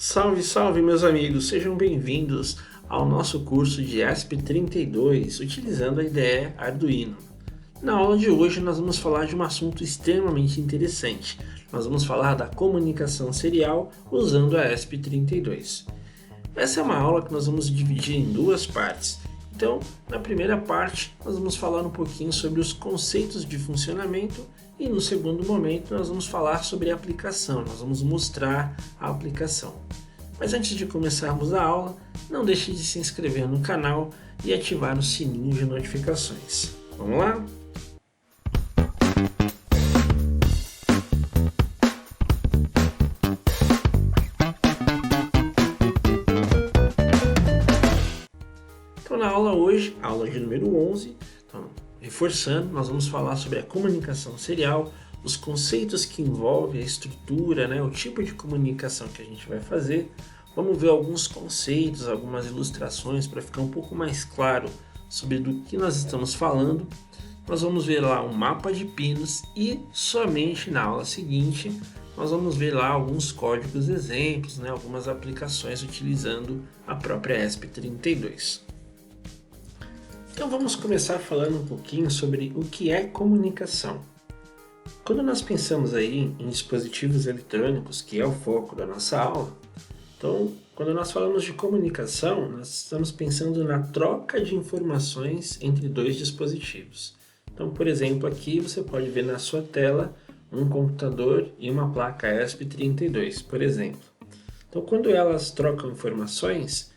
Salve, salve meus amigos, sejam bem-vindos ao nosso curso de ESP32 utilizando a IDE Arduino. Na aula de hoje nós vamos falar de um assunto extremamente interessante. Nós vamos falar da comunicação serial usando a ESP32. Essa é uma aula que nós vamos dividir em duas partes. Então, na primeira parte, nós vamos falar um pouquinho sobre os conceitos de funcionamento e no segundo momento nós vamos falar sobre a aplicação, nós vamos mostrar a aplicação. Mas antes de começarmos a aula, não deixe de se inscrever no canal e ativar o sininho de notificações. Vamos lá? Então na aula hoje, aula de número 11, então, reforçando, nós vamos falar sobre a comunicação serial, os conceitos que envolvem a estrutura, o tipo de comunicação que a gente vai fazer. Vamos ver alguns conceitos, algumas ilustrações para ficar um pouco mais claro sobre do que nós estamos falando. Nós vamos ver lá um mapa de pinos e somente na aula seguinte nós vamos ver lá alguns códigos exemplos, algumas aplicações utilizando a própria ESP32. Então vamos começar falando um pouquinho sobre o que é comunicação. Quando nós pensamos aí em dispositivos eletrônicos, que é o foco da nossa aula, então quando nós falamos de comunicação, nós estamos pensando na troca de informações entre dois dispositivos. Então, por exemplo, aqui você pode ver na sua tela um computador e uma placa ESP32, por exemplo. Então, quando elas trocam informações,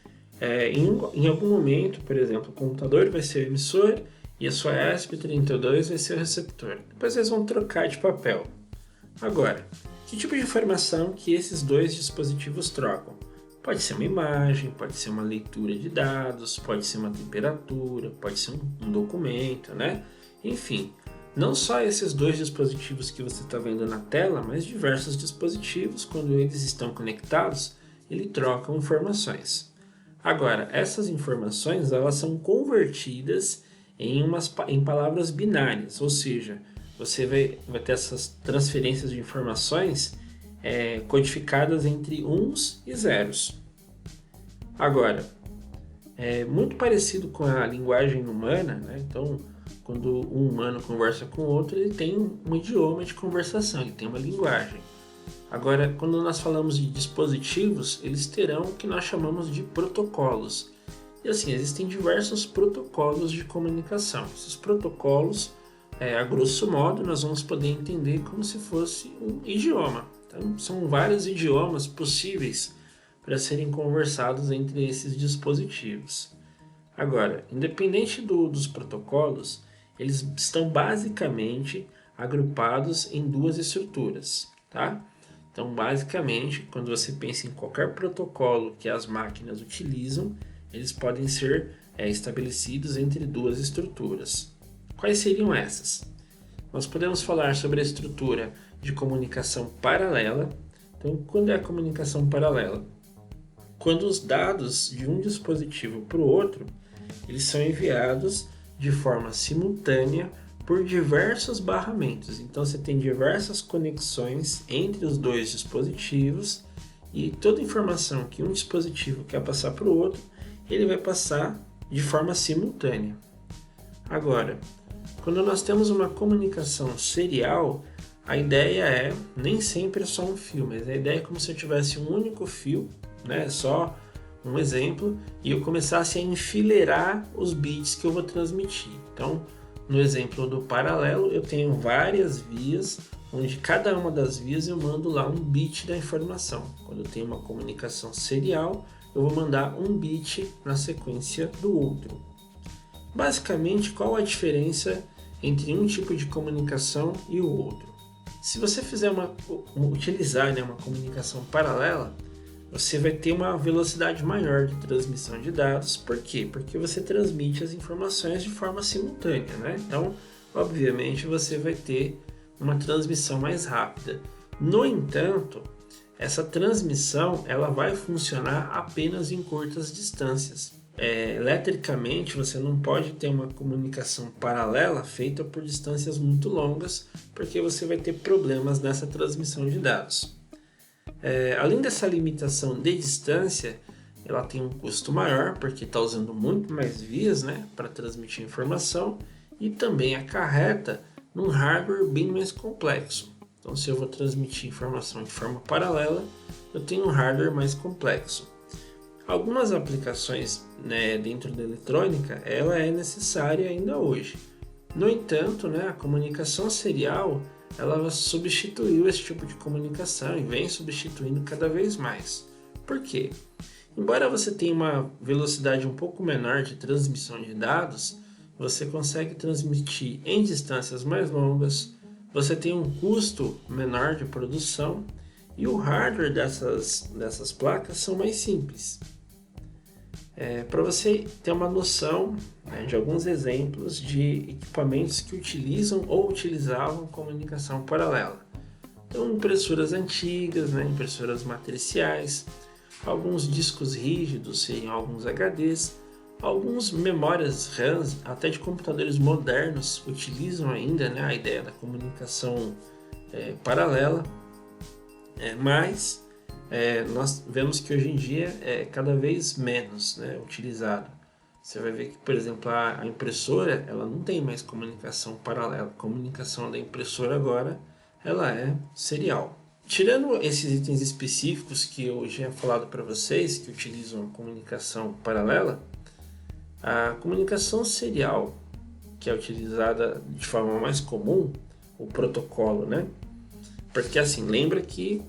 em algum momento, por exemplo, o computador vai ser o emissor e a sua ESP32 vai ser o receptor. Depois eles vão trocar de papel. Agora, que tipo de informação que esses dois dispositivos trocam? Pode ser uma imagem, pode ser uma leitura de dados, pode ser uma temperatura, pode ser um documento, Enfim, não só esses dois dispositivos que você está vendo na tela, mas diversos dispositivos, quando eles estão conectados, eles trocam informações. Agora, essas informações elas são convertidas em palavras binárias, ou seja, você vai ter essas transferências de informações codificadas entre uns e zeros. Agora, é muito parecido com a linguagem humana, Então, quando um humano conversa com o outro, ele tem um idioma de conversação, ele tem uma linguagem. Agora, quando nós falamos de dispositivos, eles terão o que nós chamamos de protocolos. E assim, existem diversos protocolos de comunicação. Esses protocolos, a grosso modo, nós vamos poder entender como se fosse um idioma. Então, são vários idiomas possíveis para serem conversados entre esses dispositivos. Agora, independente dos protocolos, eles estão basicamente agrupados em duas estruturas, tá? Então, basicamente, quando você pensa em qualquer protocolo que as máquinas utilizam, eles podem ser estabelecidos entre duas estruturas. Quais seriam essas? Nós podemos falar sobre a estrutura de comunicação paralela. Então, quando é a comunicação paralela? Quando os dados de um dispositivo para o outro, eles são enviados de forma simultânea por diversos barramentos. Então você tem diversas conexões entre os dois dispositivos e toda informação que um dispositivo quer passar para o outro, ele vai passar de forma simultânea. Agora, quando nós temos uma comunicação serial, a ideia nem sempre é só um fio, mas a ideia é como se eu tivesse um único fio, só um exemplo, e eu começasse a enfileirar os bits que eu vou transmitir. Então, no exemplo do paralelo, eu tenho várias vias, onde cada uma das vias eu mando lá um bit da informação. Quando eu tenho uma comunicação serial, eu vou mandar um bit na sequência do outro. Basicamente, qual a diferença entre um tipo de comunicação e o outro? Se você utilizar uma comunicação paralela, você vai ter uma velocidade maior de transmissão de dados. Por quê? Porque você transmite as informações de forma simultânea, Então, obviamente, você vai ter uma transmissão mais rápida. No entanto, essa transmissão ela vai funcionar apenas em curtas distâncias. Eletricamente, você não pode ter uma comunicação paralela feita por distâncias muito longas, porque você vai ter problemas nessa transmissão de dados. Além dessa limitação de distância, ela tem um custo maior, porque está usando muito mais vias, né, para transmitir informação, e também acarreta num hardware bem mais complexo. Então, se eu vou transmitir informação de forma paralela, eu tenho um hardware mais complexo. Algumas aplicações, né, dentro da eletrônica, ela é necessária ainda hoje. No entanto, né, a comunicação serial, ela substituiu esse tipo de comunicação e vem substituindo cada vez mais. Por quê? Embora você tenha uma velocidade um pouco menor de transmissão de dados, você consegue transmitir em distâncias mais longas, você tem um custo menor de produção e o hardware dessas placas são mais simples. Para você ter uma noção, né, de alguns exemplos de equipamentos que utilizam ou utilizavam comunicação paralela. Então, impressoras antigas, né, impressoras matriciais, alguns discos rígidos, seriam alguns HDs, alguns memórias RAM, até de computadores modernos, utilizam ainda, né, a ideia da comunicação paralela, mas nós vemos que hoje em dia é cada vez menos, né, utilizado. Você vai ver que, por exemplo, a impressora ela não tem mais comunicação paralela. A comunicação da impressora agora ela é serial. Tirando esses itens específicos que eu já tinha falado para vocês, que utilizam a comunicação paralela, a comunicação serial, que é utilizada de forma mais comum, o protocolo, né? Porque assim, lembra que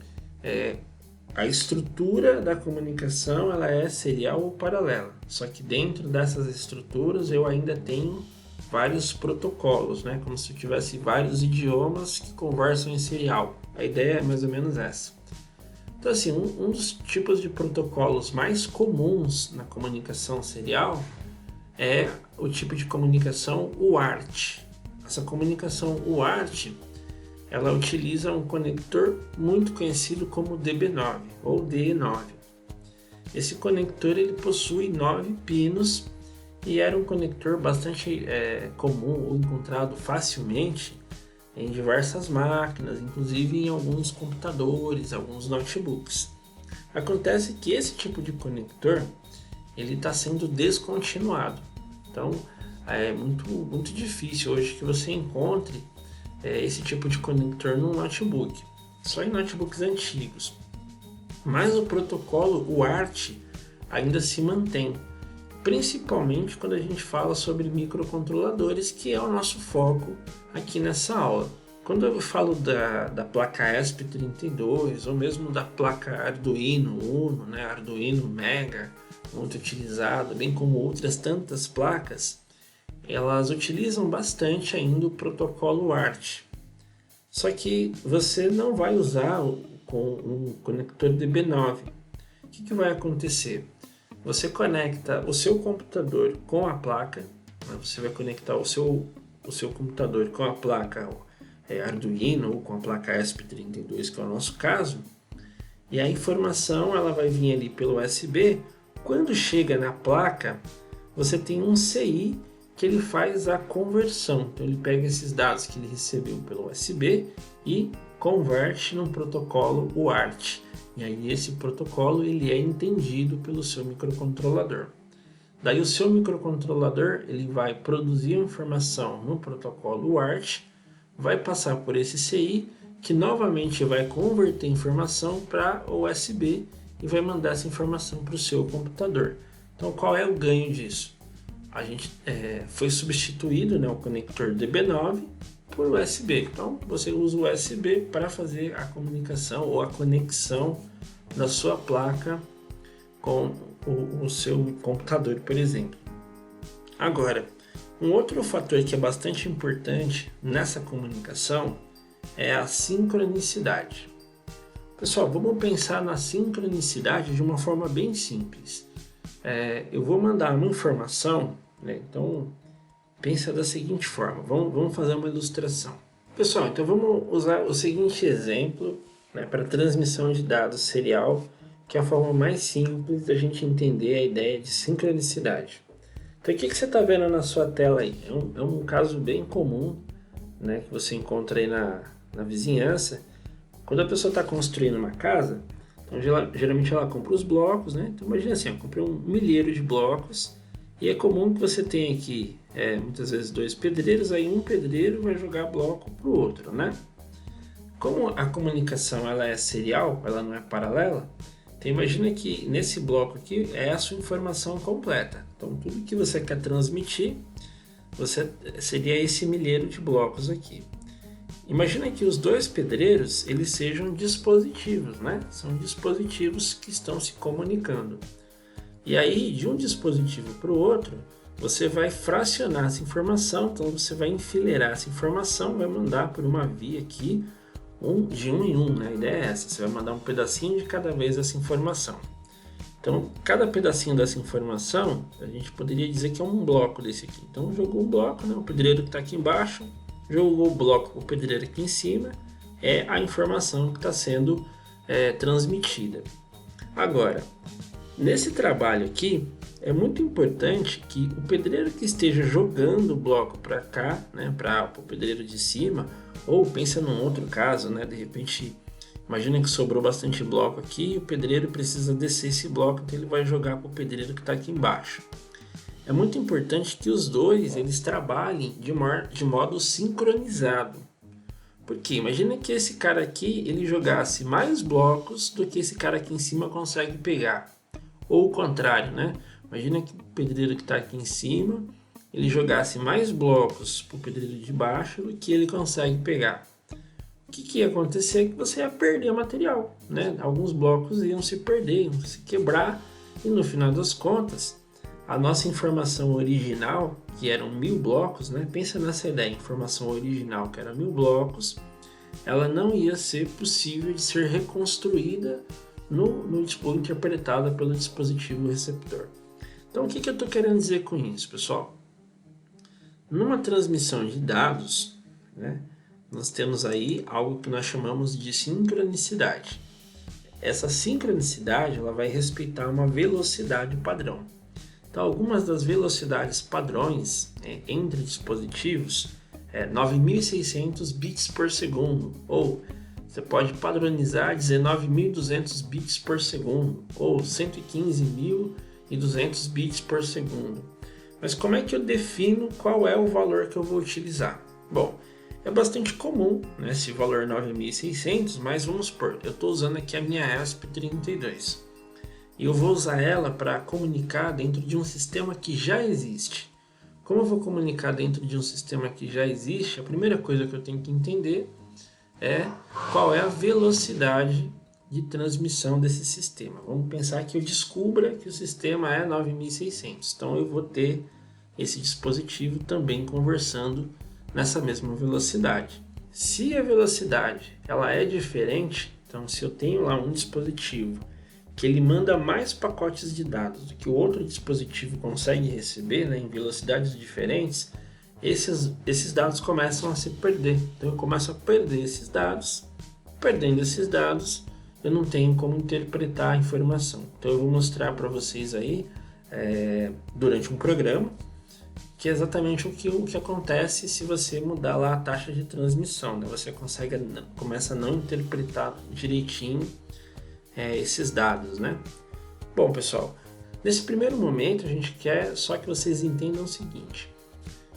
a estrutura da comunicação ela é serial ou paralela, só que dentro dessas estruturas eu ainda tenho vários protocolos, né? Como se eu tivesse vários idiomas que conversam em serial. A ideia é mais ou menos essa. Então assim, um dos tipos de protocolos mais comuns na comunicação serial é o tipo de comunicação UART. Essa comunicação UART ela utiliza um conector muito conhecido como DB9 ou DE9. Esse conector ele possui 9 pinos e era um conector bastante comum ou encontrado facilmente em diversas máquinas, inclusive em alguns computadores, alguns notebooks. Acontece que esse tipo de conector ele está sendo descontinuado. Então é muito difícil hoje que você encontre esse tipo de conector no notebook, só em notebooks antigos. Mas o protocolo UART ainda se mantém, principalmente quando a gente fala sobre microcontroladores, que é o nosso foco aqui nessa aula. Quando eu falo da placa ESP32 ou mesmo da placa Arduino Uno, né, Arduino Mega, muito utilizado, bem como outras tantas placas, elas utilizam bastante ainda o protocolo UART. Só que você não vai usar com um conector DB9. O que vai acontecer? Você conecta o seu computador com a placa, né? Você vai conectar o seu computador com a placa Arduino ou com a placa ESP32, que é o nosso caso, e a informação ela vai vir ali pelo USB. Quando chega na placa, você tem um CI que ele faz a conversão. Então ele pega esses dados que ele recebeu pelo USB e converte num protocolo UART. E aí esse protocolo ele é entendido pelo seu microcontrolador. Daí o seu microcontrolador ele vai produzir a informação no protocolo UART, vai passar por esse CI, que novamente vai converter a informação para USB e vai mandar essa informação para o seu computador. Então qual é o ganho disso? A gente foi substituído, né, o conector DB9 por USB. Então você usa o USB para fazer a comunicação ou a conexão da sua placa com o seu computador, por exemplo. Agora, um outro fator que é bastante importante nessa comunicação é a sincronicidade. Pessoal, vamos pensar na sincronicidade de uma forma bem simples. Eu vou mandar uma informação, né? Então pensa da seguinte forma, vamos fazer uma ilustração. Pessoal, então vamos usar o seguinte exemplo, né, para transmissão de dados serial, que é a forma mais simples da gente entender a ideia de sincronicidade. Então o que você está vendo na sua tela aí? É um caso bem comum, né, que você encontra aí na vizinhança. Quando a pessoa está construindo uma casa, Então, geralmente ela compra os blocos, né? Então, imagina assim, eu comprei um milheiro de blocos e é comum que você tenha aqui, muitas vezes, dois pedreiros, aí um pedreiro vai jogar bloco para o outro, né? Como a comunicação ela é serial, ela não é paralela, então imagina que nesse bloco aqui é a sua informação completa. Então, tudo que você quer transmitir, seria esse milheiro de blocos aqui. Imagina que os dois pedreiros eles sejam dispositivos, né? São dispositivos que estão se comunicando. E aí, de um dispositivo para o outro, você vai fracionar essa informação, então você vai enfileirar essa informação, vai mandar por uma via aqui, de um em um, né? A ideia é essa, você vai mandar um pedacinho de cada vez dessa informação. Então, cada pedacinho dessa informação, a gente poderia dizer que é um bloco desse aqui. Então, jogou um bloco, né? O pedreiro que está aqui embaixo, jogou o bloco, o pedreiro aqui em cima, é a informação que está sendo transmitida. Agora, nesse trabalho aqui, é muito importante que o pedreiro que esteja jogando o bloco para cá, né, para o pedreiro de cima, ou pensa num outro caso, né, de repente, imagina que sobrou bastante bloco aqui e o pedreiro precisa descer esse bloco, então ele vai jogar para o pedreiro que está aqui embaixo. É muito importante que os dois eles trabalhem de modo sincronizado. Porque imagina que esse cara aqui ele jogasse mais blocos do que esse cara aqui em cima consegue pegar. Ou o contrário, né? Imagina que o pedreiro que está aqui em cima ele jogasse mais blocos para o pedreiro de baixo do que ele consegue pegar. O que ia acontecer é que você ia perder material, né? Alguns blocos iam se perder, iam se quebrar e no final das contas a nossa informação original, que eram 1000 blocos, né? Pensa nessa ideia, informação original que era 1000 blocos, ela não ia ser possível de ser reconstruída ou interpretada pelo dispositivo receptor. Então o que eu estou querendo dizer com isso, pessoal? Numa transmissão de dados, né, nós temos aí algo que nós chamamos de sincronicidade. Essa sincronicidade ela vai respeitar uma velocidade padrão. Então, algumas das velocidades padrões entre dispositivos é 9.600 bits por segundo, ou você pode padronizar e dizer 9.200 bits por segundo, ou 115.200 bits por segundo. Mas como é que eu defino qual é o valor que eu vou utilizar? Bom, é bastante comum, né, esse valor 9.600, mas vamos supor, eu estou usando aqui a minha ESP32. E eu vou usar ela para comunicar dentro de um sistema que já existe. Como eu vou comunicar dentro de um sistema que já existe, a primeira coisa que eu tenho que entender é qual é a velocidade de transmissão desse sistema. Vamos pensar que eu descubra que o sistema é 9.600. Então eu vou ter esse dispositivo também conversando nessa mesma velocidade. Se a velocidade ela é diferente, então se eu tenho lá um dispositivo que ele manda mais pacotes de dados do que o outro dispositivo consegue receber, né, em velocidades diferentes, esses dados começam a se perder. Então eu começo a perder esses dados. Perdendo esses dados, eu não tenho como interpretar a informação. Então eu vou mostrar para vocês aí, durante um programa, que é exatamente o que acontece se você mudar lá a taxa de transmissão, né? Você começa a não interpretar direitinho esses dados, né? Bom, pessoal, nesse primeiro momento a gente quer só que vocês entendam o seguinte,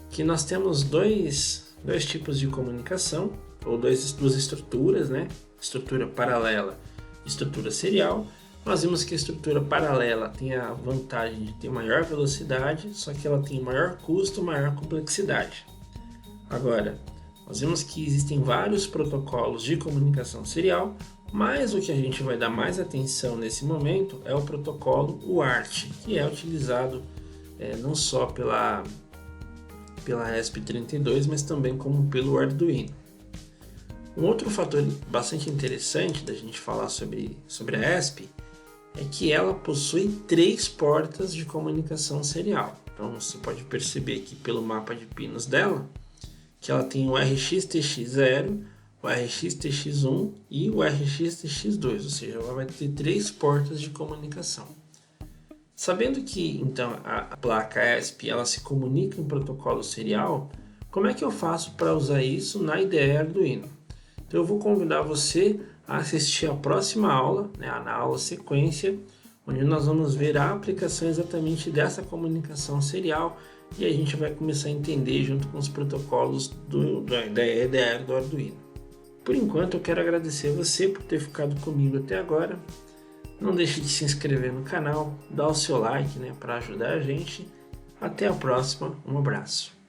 que nós temos dois tipos de comunicação, ou duas estruturas, né? Estrutura paralela e estrutura serial. Nós vimos que a estrutura paralela tem a vantagem de ter maior velocidade, só que ela tem maior custo, maior complexidade. Agora, nós vimos que existem vários protocolos de comunicação serial, mas o que a gente vai dar mais atenção nesse momento é o protocolo UART, que é utilizado não só pela ESP32, mas também como pelo Arduino. Um outro fator bastante interessante da gente falar sobre a ESP é que ela possui 3 portas de comunicação serial. Então você pode perceber aqui pelo mapa de pinos dela que ela tem o RX-TX0, o RX-TX1 e o RX-TX2, ou seja, ela vai ter 3 portas de comunicação. Sabendo que então a placa ESP ela se comunica em protocolo serial, como é que eu faço para usar isso na IDE Arduino? Então eu vou convidar você a assistir a próxima aula, né, na aula sequência, onde nós vamos ver a aplicação exatamente dessa comunicação serial e a gente vai começar a entender junto com os protocolos da EDR do Arduino. Por enquanto eu quero agradecer você por ter ficado comigo até agora. Não deixe de se inscrever no canal, dar o seu like, né, para ajudar a gente. Até a próxima, um abraço.